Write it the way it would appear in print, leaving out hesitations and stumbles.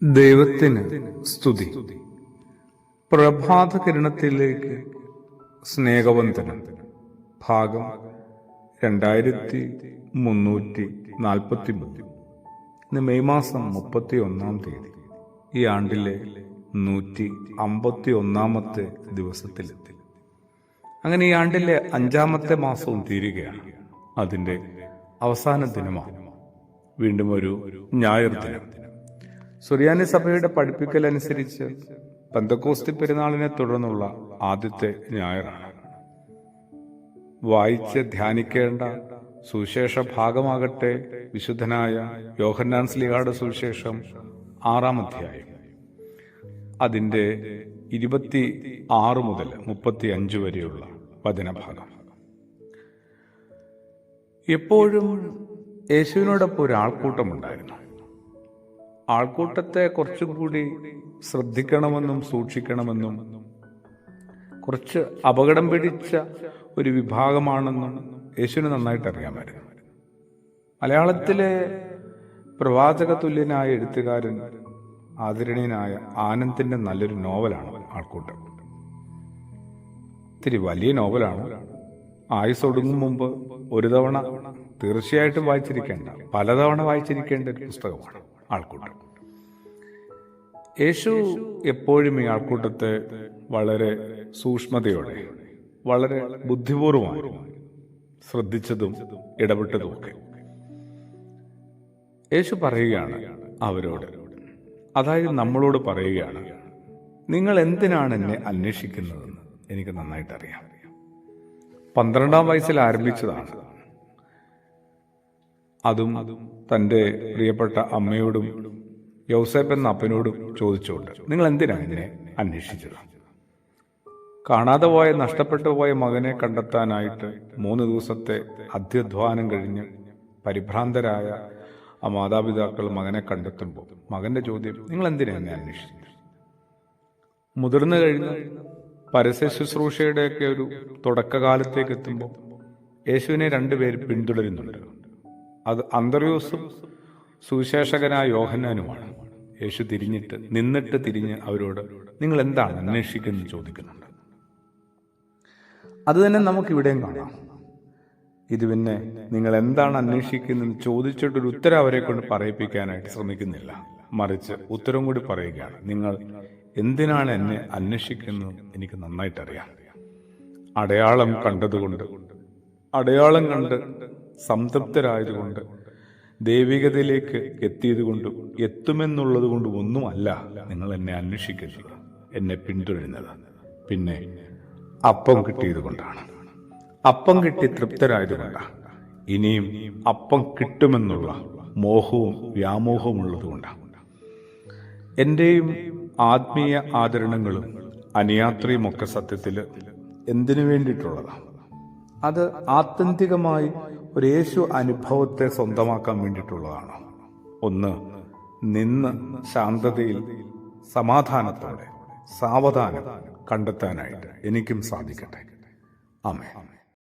ദൈവത്തിന് സ്തുതി. പ്രഭാത കിരണത്തിലേക്ക് സ്നേഹവന്ദനം. ഭാഗം 2343. ഇന്ന് മെയ് മാസം 31 ഈ ആണ്ടിലെ 151 ദിവസത്തിലെത്തി. അങ്ങനെ ഈ ആണ്ടിലെ 5 മാസവും തീരുകയാണ്. അതിൻ്റെ അവസാന ദിനമാണ്. വീണ്ടും ഒരു ഞായർ ദിനം. സുറിയാനി സഭയുടെ പഠിപ്പിക്കൽ അനുസരിച്ച് പെന്തക്കോസ്തി പെരുന്നാളിനെ തുടർന്നുള്ള ആദ്യത്തെ ഞായറാണ്. വായിച്ച് ധ്യാനിക്കേണ്ട സുവിശേഷ ഭാഗമാകട്ടെ വിശുദ്ധനായ യോഹന്നാൻ ശ്ലീഹായുടെ സുവിശേഷം 6-ാം അധ്യായം, അതിൻ്റെ 26 മുതൽ 35 വരെയുള്ള വചനഭാഗം. എപ്പോഴും യേശുവിനോടൊപ്പം ഒരു ആൾക്കൂട്ടമുണ്ടായിരുന്നു. ആൾക്കൂട്ടത്തെ കുറച്ചും കൂടി ശ്രദ്ധിക്കണമെന്നും സൂക്ഷിക്കണമെന്നും കുറച്ച് അപകടം പിടിച്ച ഒരു വിഭാഗമാണെന്നും യേശുവിന് നന്നായിട്ട് അറിയാമായിരുന്നു. മലയാളത്തിലെ പ്രവാചക തുല്യനായ എഴുത്തുകാരൻ ആദരണീയനായ ആനന്ദിന്റെ നല്ലൊരു നോവലാണ് ആൾക്കൂട്ടം. ഇത്തിരി വലിയ നോവലാണ്. ആയുസ് ഒടുങ്ങും മുമ്പ് ഒരു തവണ തീർച്ചയായിട്ടും വായിച്ചിരിക്കേണ്ട, പലതവണ വായിച്ചിരിക്കേണ്ട ഒരു പുസ്തകമാണ് ആൾക്കൂട്ടം. യേശു എപ്പോഴും ഈ ആൾക്കൂട്ടത്തെ വളരെ സൂക്ഷ്മതയോടെ, വളരെ ബുദ്ധിപൂർവമായി ശ്രദ്ധിച്ചതും ഇടപെട്ടതുമൊക്കെ. യേശു പറയുകയാണ് അവരോട്, അതായത് നമ്മളോട് പറയുകയാണ്, നിങ്ങൾ എന്തിനാണ് എന്നെ അന്വേഷിക്കുന്നതെന്ന് എനിക്ക് നന്നായിട്ട് അറിയാം. 12-ാം വയസ്സിൽ ആരംഭിച്ചതാണ്. അതും തൻ്റെ പ്രിയപ്പെട്ട അമ്മയോടും യൗസേപ്പ് എന്ന അപ്പനോടും ചോദിച്ചുകൊണ്ട്, നിങ്ങൾ എന്തിനാണ് എന്നെ അന്വേഷിച്ചത്? കാണാതെ പോയ, നഷ്ടപ്പെട്ടു പോയ മകനെ കണ്ടെത്താനായിട്ട് 3 ദിവസത്തെ അധ്വാനം കഴിഞ്ഞ് പരിഭ്രാന്തരായ ആ മാതാപിതാക്കൾ മകനെ കണ്ടെത്തുമ്പോൾ മകന്റെ ചോദ്യം, നിങ്ങൾ എന്തിനാണ് എന്നെ അന്വേഷിച്ചത്? മുതിർന്നു കഴിഞ്ഞ് പരസ്യ ശുശ്രൂഷയുടെയൊക്കെ ഒരു തുടക്കകാലത്തേക്ക് എത്തുമ്പോൾ യേശുവിനെ 2 പേര് പിന്തുടരുന്നുണ്ട്. അത് അന്ത്രയോസും സുവിശേഷകനായ യോഹന്നാനുമാണ്. യേശു നിന്നിട്ട് തിരിഞ്ഞ് അവരോട്, നിങ്ങൾ എന്താണ് അന്വേഷിക്കുന്നത് ചോദിക്കുന്നുണ്ട്. അത് തന്നെ നമുക്കിവിടെയും കാണാം. ഇത് പിന്നെ നിങ്ങൾ എന്താണ് അന്വേഷിക്കുന്നതെന്ന് ചോദിച്ചിട്ടൊരു ഉത്തരം അവരെ കൊണ്ട് പറയിപ്പിക്കാനായിട്ട് ശ്രമിക്കുന്നില്ല. മറിച്ച് ഉത്തരം കൂടി പറയുകയാണ്, നിങ്ങൾ എന്തിനാണ് എന്നെ അന്വേഷിക്കുന്നത് എനിക്ക് നന്നായിട്ടറിയാം. അടയാളം കണ്ടതുകൊണ്ട്, അടയാളം കണ്ട് സംതൃപ്തരായതുകൊണ്ട്, ദൈവികതയിലേക്ക് എത്തിയതുകൊണ്ടും എത്തുമെന്നുള്ളത് കൊണ്ടും ഒന്നുമല്ല നിങ്ങൾ എന്നെ അന്വേഷിക്കുന്നത്, എന്നെ പിന്തുടരുന്നത്. പിന്നെ അപ്പം കിട്ടിയത് കൊണ്ടാണ്, അപ്പം കിട്ടി തൃപ്തരായതുകൊണ്ടാണ്, ഇനിയും അപ്പം കിട്ടുമെന്നുള്ള മോഹവും വ്യാമോഹവും ഉള്ളതുകൊണ്ടാണ്. എൻ്റെയും ആത്മീയ ആദരണങ്ങളും അനുയാത്രയും ഒക്കെ സത്യത്തിൽ എന്തിനു വേണ്ടിയിട്ടുള്ളതാണ്? അത് ആത്യന്തികമായി ഒരു യേശു അനുഭവത്തെ സ്വന്തമാക്കാൻ വേണ്ടിയിട്ടുള്ളതാണ്. ഒന്ന്, നിന്ന് ശാന്തതയിൽ സമാധാനത്തോടെ സാവധാനം കണ്ടെത്താനായിട്ട് എനിക്കും സാധിക്കട്ടെ. ആമേൻ.